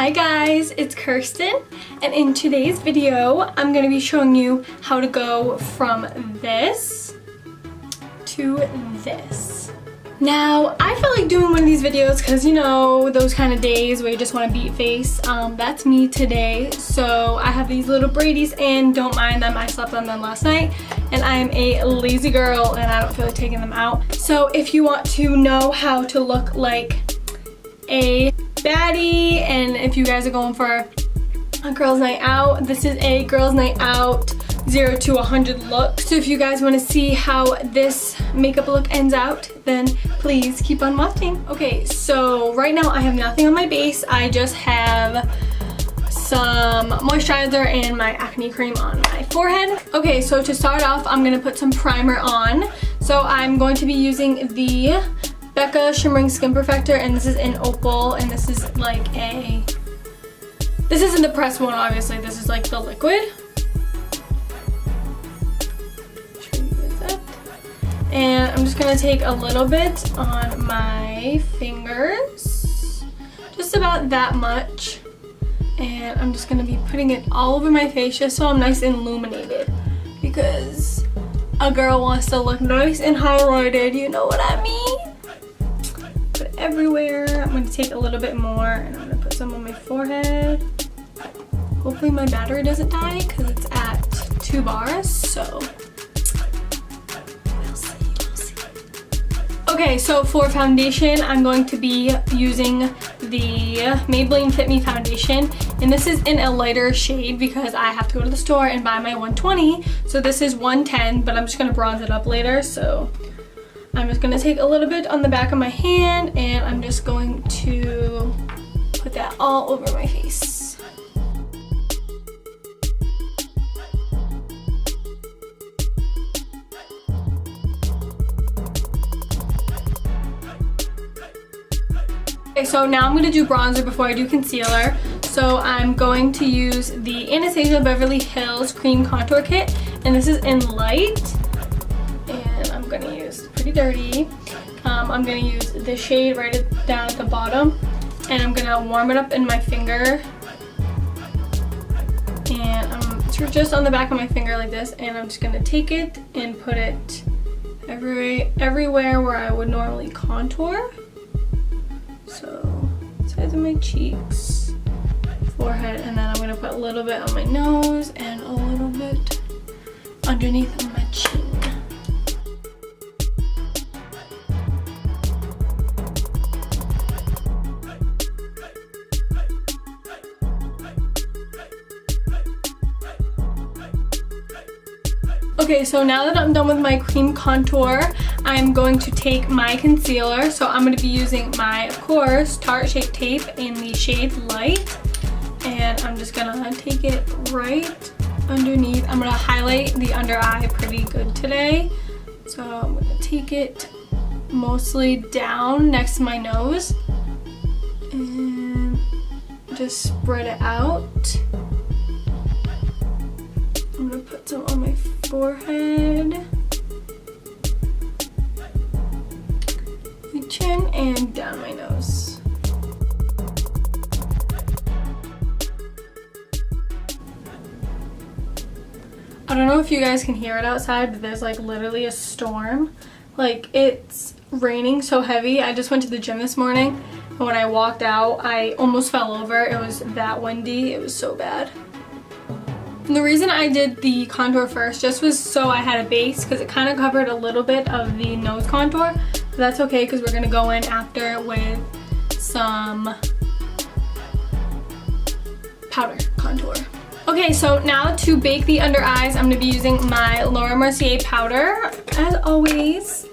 Hi guys, it's Kirsten, and in today's video I'm going to be showing you how to go from this to this. Now, I felt like doing one of these videos because, you know, those kind of days where you just want to beat face. That's me today. So I have these little braidies and don't mind them. I slept on them last night and I am a lazy girl and I don't feel like taking them out. So if you want to know how to look like a baddie, and if you guys are going for a girls night out, this is a girls night out 0 to 100 look. So if you guys want to see how this makeup look ends out, then please keep on watching. Okay, so right now I have nothing on my base. I just have some moisturizer and my acne cream on my forehead. Okay, so to start off, I'm going to put some primer on. So I'm going to be using the BeautyByKay Shimmering Skin Perfector, and this is in Opal, and this is like a, this isn't the pressed one obviously, this is like the liquid. And I'm just going to take a little bit on my fingers, just about that much, and I'm just going to be putting it all over my face just so I'm nice and illuminated, because a girl wants to look nice and highlighted, you know what I mean? Put it everywhere. I'm going to take a little bit more and I'm going to put some on my forehead. Hopefully my battery doesn't die because it's at 2 bars, so we'll see. Okay, so for foundation, I'm going to be using the Maybelline Fit Me foundation, and this is in a lighter shade because I have to go to the store and buy my 120, so this is 110, but I'm just going to bronze it up later. So I'm just going to take a little bit on the back of my hand and I'm just going to put that all over my face. Okay, so now I'm going to do bronzer before I do concealer. So I'm going to use the Anastasia Beverly Hills Cream Contour Kit, and this is in light. And I'm going to use Pretty Dirty. I'm going to use the shade right down at the bottom, and I'm going to warm it up in my finger. And it's just on the back of my finger like this, and I'm just going to take it and put it everywhere where I would normally contour. So, sides of my cheeks, forehead, and then I'm going to put a little bit on my nose and a little bit underneath my chin. Okay, so now that I'm done with my cream contour, I'm going to take my concealer. So I'm going to be using my, of course, Tarte Shape Tape in the shade Light. And I'm just going to take it right underneath. I'm going to highlight the under eye pretty good today. So I'm going to take it mostly down next to my nose. And just spread it out. I'm going to put some on my forehead, my chin, and down my nose. I don't know if you guys can hear it outside, but there's like literally a storm. Like, it's raining so heavy. I just went to the gym this morning, and when I walked out, I almost fell over. It was that windy. It was so bad. And the reason I did the contour first just was so I had a base, because it kind of covered a little bit of the nose contour. But that's okay, because we're going to go in after with some powder contour. Okay, so now to bake the under eyes, I'm going to be using my Laura Mercier powder, as always.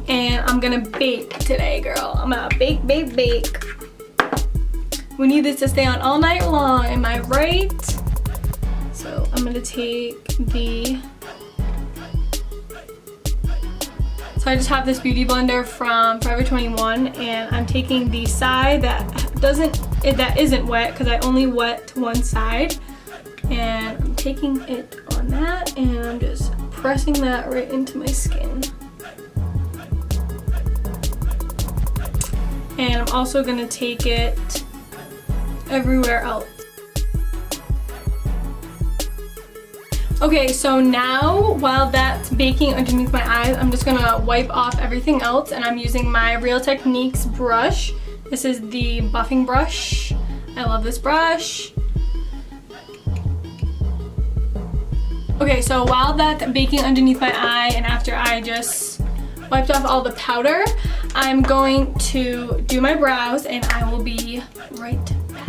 And I'm going to bake today, girl. I'm going to bake, bake, bake. We need this to stay on all night long, am I right? So I'm going to take the, so I just have this beauty blender from Forever 21, and I'm taking the side that isn't wet, because I only wet one side, and I'm taking it on that and I'm just pressing that right into my skin. And I'm also going to take it everywhere else. Okay, so now while that's baking underneath my eyes, I'm just gonna wipe off everything else, and I'm using my Real Techniques brush. This is the buffing brush. I love this brush. Okay, so while that's baking underneath my eye and after I just wiped off all the powder, I'm going to do my brows and I will be right back.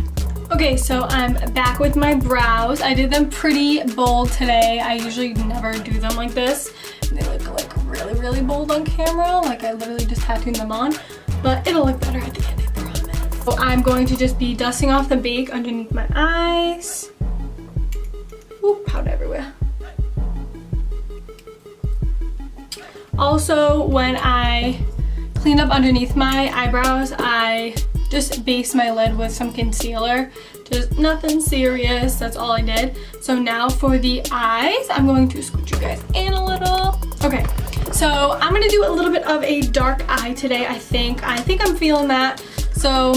Okay, so I'm back with my brows. I did them pretty bold today. I usually never do them like this. They look like really, really bold on camera. Like I literally just tattooed them on, but it'll look better at the end, I promise. So I'm going to just be dusting off the bake underneath my eyes. Ooh, powder everywhere. Also, when I clean up underneath my eyebrows, I just base my lid with some concealer. Just nothing serious, that's all I did. So now for the eyes, I'm going to scoot you guys in a little. Okay, so I'm gonna do a little bit of a dark eye today, I think. I'm feeling that. So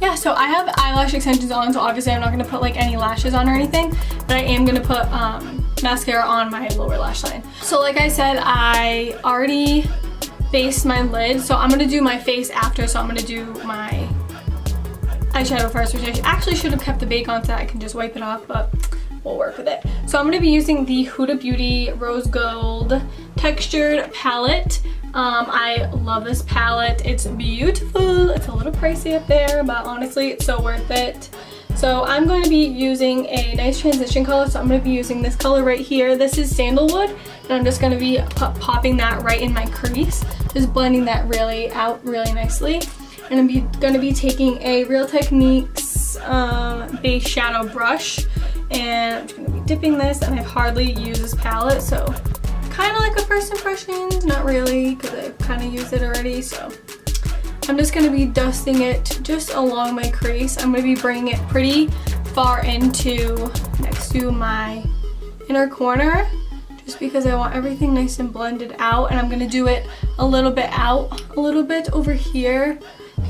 yeah, so I have eyelash extensions on, so obviously I'm not gonna put like any lashes on or anything, but I am gonna put mascara on my lower lash line. So like I said, I already based my lid, so I'm gonna do my face after. So I'm gonna do my eyeshadow first, which I actually should have kept the bake on so that I can just wipe it off, but we'll work with it. So I'm gonna be using the Huda Beauty Rose Gold Textured Palette. I love this palette. It's beautiful. It's a little pricey up there, but honestly, it's so worth it. So I'm going to be using a nice transition color. So I'm going to be using this color right here. This is Sandalwood, and I'm just going to be popping that right in my crease, just blending that really out really nicely. And I'm going to be taking a Real Techniques base shadow brush, and I'm just going to be dipping this, and I've hardly used this palette, so kind of like a first impressions, not really, because I've kind of used it already. So I'm just going to be dusting it just along my crease. I'm going to be bringing it pretty far into next to my inner corner, just because I want everything nice and blended out. And I'm going to do it a little bit out, a little bit over here.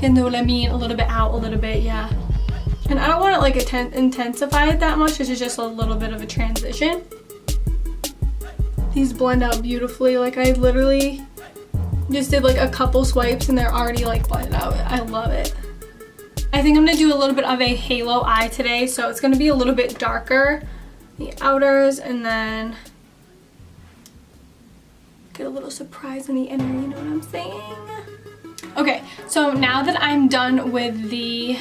You know what I mean? A little bit out, a little bit, yeah. And I don't want to like intensify it that much. This is just a little bit of a transition. These blend out beautifully. Like I literally just did like a couple swipes and they're already like blended out. I love it. I think I'm gonna do a little bit of a halo eye today, so it's gonna be a little bit darker, the outers, and then get a little surprise in the inner, you know what I'm saying? Okay, so now that I'm done with the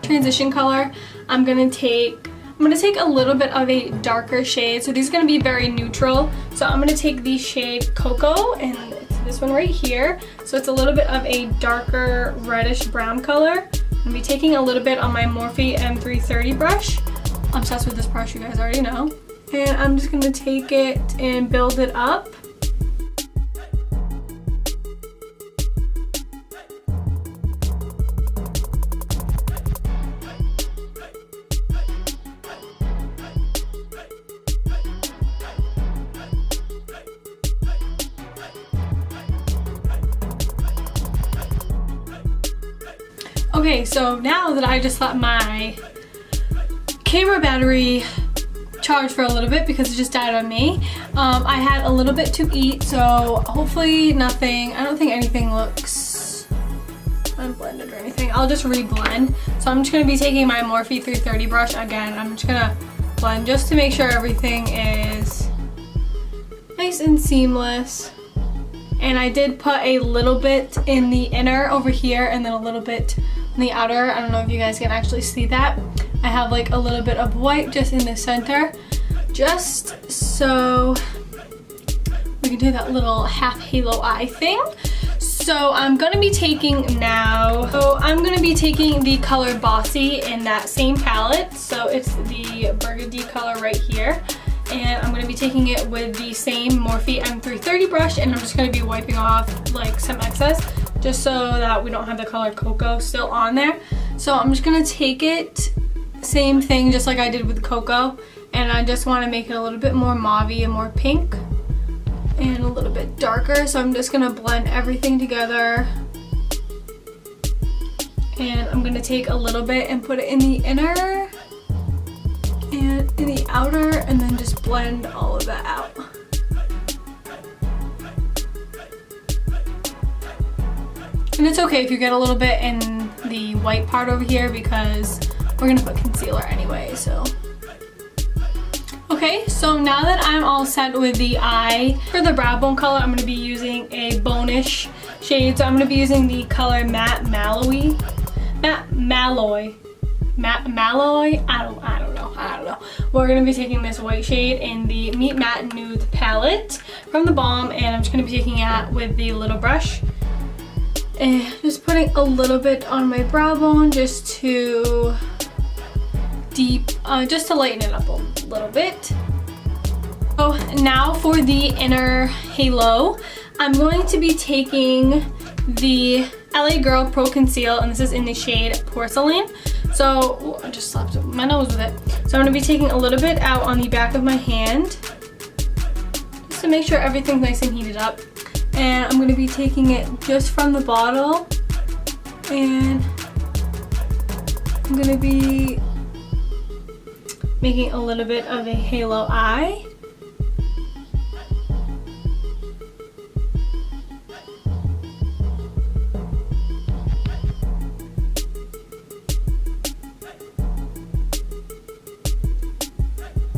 transition color, I'm gonna take a little bit of a darker shade. So these are gonna be very neutral. So I'm gonna take the shade Cocoa, and it's this one right here. So it's a little bit of a darker reddish brown color. I'm gonna be taking a little bit on my Morphe M330 brush. I'm obsessed with this brush, you guys already know. And I'm just gonna take it and build it up. Okay, so now that I just let my camera battery charge for a little bit because it just died on me, I had a little bit to eat, so hopefully nothing, I don't think anything looks unblended or anything. I'll just re-blend. So I'm just going to be taking my Morphe 330 brush again. I'm just going to blend just to make sure everything is nice and seamless. And I did put a little bit in the inner over here and then a little bit on the outer. I don't know if you guys can actually see that. I have like a little bit of white just in the center, just so we can do that little half halo eye thing. So I'm gonna be taking the color Bossy in that same palette. So it's the burgundy color right here. And I'm going to be taking it with the same Morphe M330 brush, and I'm just going to be wiping off like some excess just so that we don't have the color Cocoa still on there. So I'm just going to take it, same thing just like I did with Cocoa, and I just want to make it a little bit more mauve-y and more pink and a little bit darker. So I'm just going to blend everything together And I'm gonna take a little bit and put it in the inner and in the outer, and then just blend all of that out. And it's okay if you get a little bit in the white part over here because we're gonna put concealer anyway, so. Okay, so now that I'm all set with the eye, for the brow bone color, I'm gonna be using a bone-ish shade. So I'm gonna be using the color Matte Malloy. I don't know. We're gonna be taking this white shade in the Meet Matte Nude palette from the Balm, and I'm just gonna be taking it with the little brush. And just putting a little bit on my brow bone just to just to lighten it up a little bit. So now for the inner halo, I'm going to be taking the LA Girl Pro Conceal, and this is in the shade Porcelain. So I just slapped my nose with it. So I'm going to be taking a little bit out on the back of my hand just to make sure everything's nice and heated up. And I'm going to be taking it just from the bottle, and I'm going to be making a little bit of a halo eye.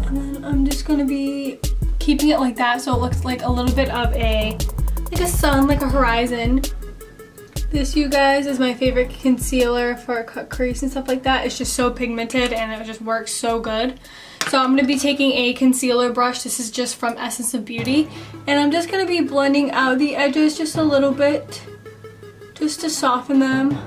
And then I'm just going to be keeping it like that so it looks like a little bit of a sun, like a horizon. This, you guys, is my favorite concealer for cut crease and stuff like that. It's just so pigmented and it just works so good. So I'm going to be taking a concealer brush. This is just from Essence of Beauty. And I'm just going to be blending out the edges just a little bit, just to soften them.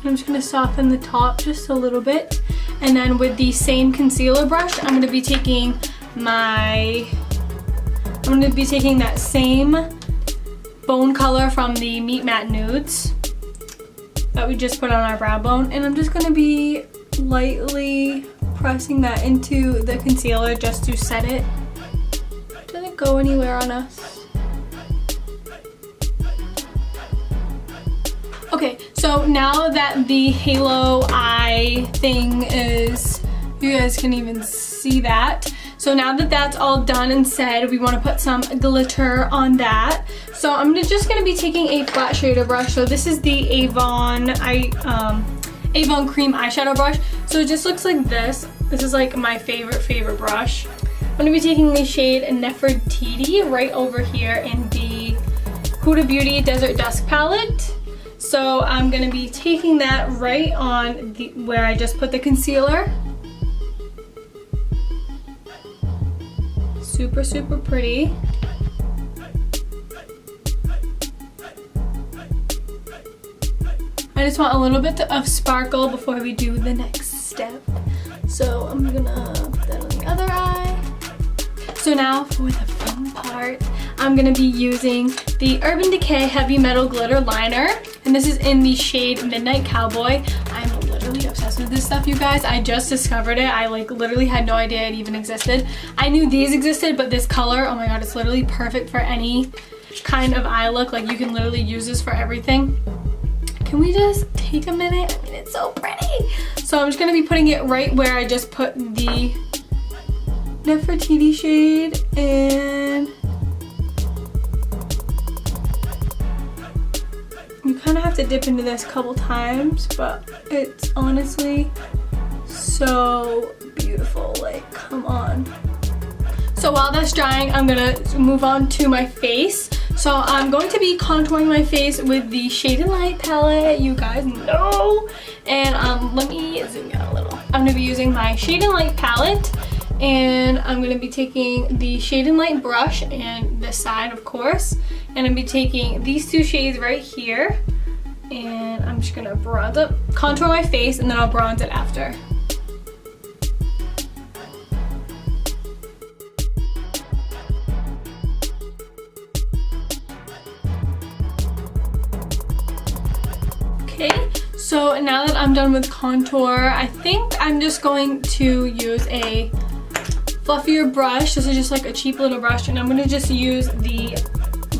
I'm just going to soften the top just a little bit. And then with the same concealer brush, I'm going to be taking that same bone color from the Meet Matte Nudes that we just put on our brow bone. And I'm just going to be lightly pressing that into the concealer just to set it. It doesn't go anywhere on us. Okay, so now that the halo eye thing is, you guys can even see that. So now that that's all done and said, we want to put some glitter on that. So I'm just going to be taking a flat shader brush. So this is the Avon Cream Eyeshadow Brush. So it just looks like this. This is like my favorite brush. I'm going to be taking the shade Nefertiti right over here in the Huda Beauty Desert Dusk palette. So I'm going to be taking that right on where I just put the concealer. Super, super pretty. I just want a little bit of sparkle before we do the next step. So I'm going to put that on the other eye. So now for the fun part, I'm going to be using the Urban Decay Heavy Metal Glitter Liner. And this is in the shade Midnight Cowboy. I'm literally obsessed with this stuff, you guys. I just discovered it. I literally had no idea it even existed. I knew these existed, but this color, oh my god, it's literally perfect for any kind of eye look. Like, you can literally use this for everything. Can we just take a minute? I mean, it's so pretty. So I'm just going to be putting it right where I just put the Nefertiti shade, and you kind of have to dip into this a couple times, but it's honestly so beautiful. Like, come on. So while that's drying, I'm gonna move on to my face. So I'm going to be contouring my face with the Shade and Light palette, you guys know. And let me zoom out a little. I'm gonna be using my Shade and Light palette, and I'm gonna be taking the Shade and Light brush and this side, of course. And I'm gonna be taking these two shades right here, and I'm just gonna bronze up, contour my face, and then I'll bronze it after. Okay, so now that I'm done with contour, I think I'm just going to use a fluffier brush. This is just like a cheap little brush, and I'm gonna just use the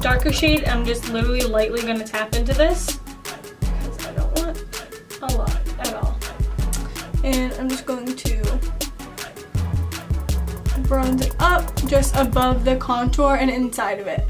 darker shade. I'm just literally lightly gonna tap into this because I don't want a lot at all. And I'm just going to bronze it up just above the contour and inside of it.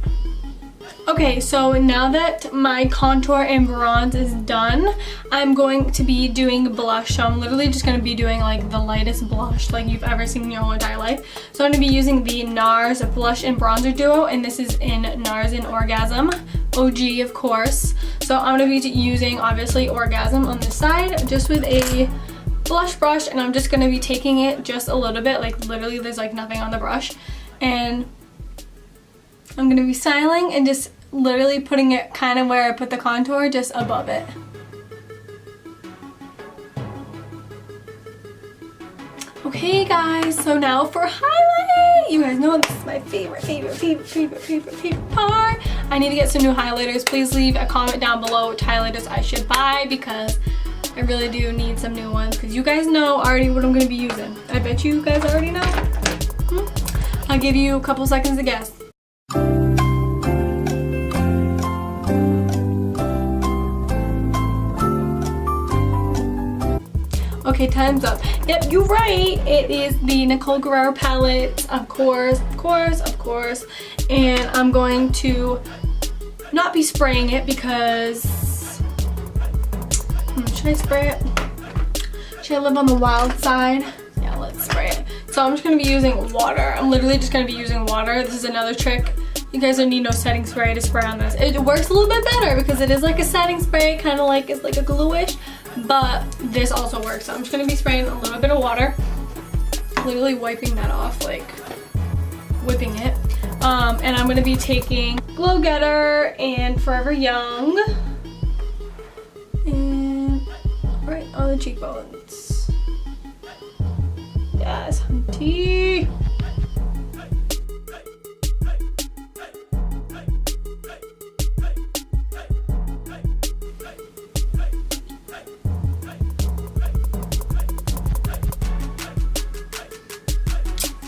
Okay, so now that my contour and bronze is done, I'm going to be doing blush. So I'm literally just going to be doing like the lightest blush like you've ever seen in your whole entire life. So I'm going to be using the NARS Blush and Bronzer Duo, and this is in NARS and Orgasm. OG, of course. So I'm going to be using, obviously, Orgasm on this side, just with a blush brush, and I'm just going to be taking it just a little bit, like literally there's like nothing on the brush, and I'm going to be styling and just literally putting it kind of where I put the contour, just above it. Okay guys, so now for highlight. You guys know this is my favorite part. I need to get some new highlighters. Please leave a comment down below which highlighters I should buy, because I really do need some new ones, because you guys know already what I'm going to be using. I bet you guys already know. I'll give you a couple seconds to guess. Okay, time's up. Yep, you're right. It is the Nicole Guerriero palette, of course. And I'm going to not be spraying it because... should I spray it? Should I live on the wild side? Yeah, let's spray it. So I'm just going to be using water. I'm literally just going to be using water. This is another trick. You guys don't need no setting spray to spray on this. It works a little bit better because it is like a setting spray, kind of like it's like a glue-ish, but this also works. So I'm just going to be spraying a little bit of water, literally wiping that off, like whipping it. And I'm going to be taking Glow Getter and Forever Young and right on the cheekbones. Yes, hunty.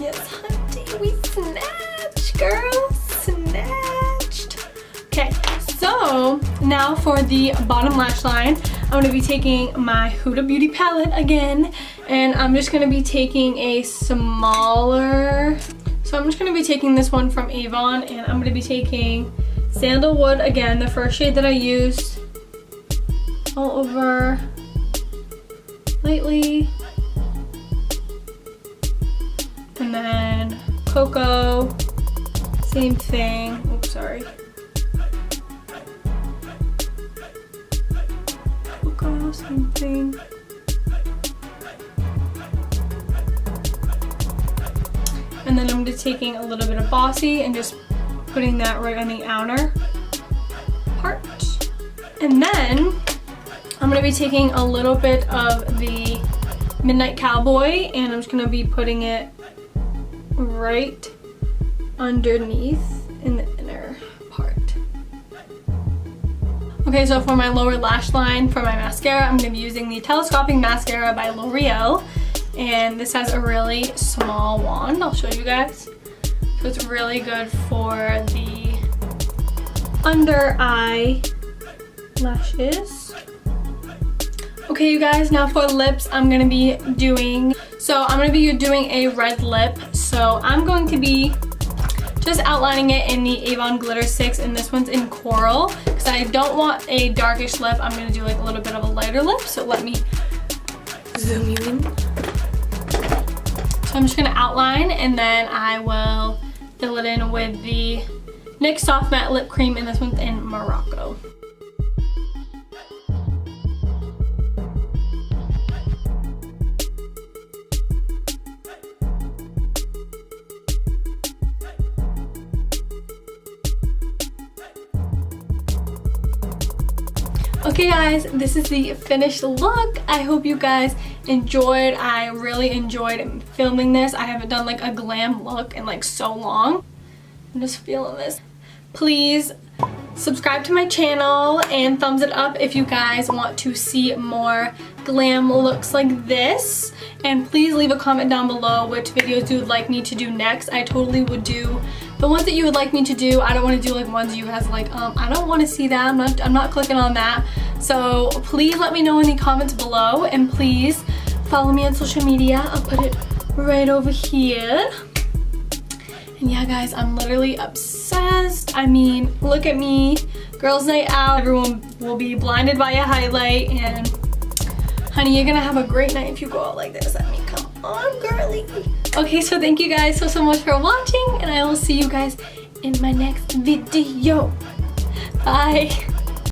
Yes, hunty, we snatched, girl, snatched. Okay, so now for the bottom lash line, I'm going to be taking my Huda Beauty palette again, and I'm just going to be taking a smaller, so I'm just going to be taking this one from Avon, and I'm going to be taking Sandalwood again, the first shade that I used, all over lightly. And then Cocoa, same thing. Oops, sorry. Cocoa, same thing. And then I'm just taking a little bit of Bossy and just putting that right on the outer part. And then I'm going to be taking a little bit of the Midnight Cowboy, and I'm just going to be putting it right underneath in the inner part. Okay, so for my lower lash line, for my mascara, I'm going to be using the Telescopic Mascara by L'Oreal, and this has a really small wand. I'll show you guys. So it's really good for the under eye lashes. Okay, you guys, now for lips, I'm going to be doing a red lip. So I'm going to be just outlining it in the Avon Glitter 6, and this one's in Coral. Because I don't want a darkish lip, I'm going to do like a little bit of a lighter lip. So let me zoom you in. So I'm just going to outline, and then I will fill it in with the NYX Soft Matte Lip Cream, and this one's in Morocco. Okay guys, this is the finished look. I hope you guys enjoyed. I really enjoyed filming this. I haven't done like a glam look in like so long. I'm just feeling this. Please subscribe to my channel and thumbs it up if you guys want to see more glam looks like this. And please leave a comment down below which videos you would like me to do next. I totally would do the ones that you would like me to do. I don't want to do like ones you guys like, I don't want to see that. I'm not clicking on that. So please let me know in the comments below, and please follow me on social media. I'll put it right over here. And yeah guys, I'm literally obsessed. I mean, look at me. Girls' night out. Everyone will be blinded by a highlight, and honey, you're gonna have a great night if you go out like this. I mean, come on, girly. Okay, so thank you guys so much for watching, and I will see you guys in my next video. Bye.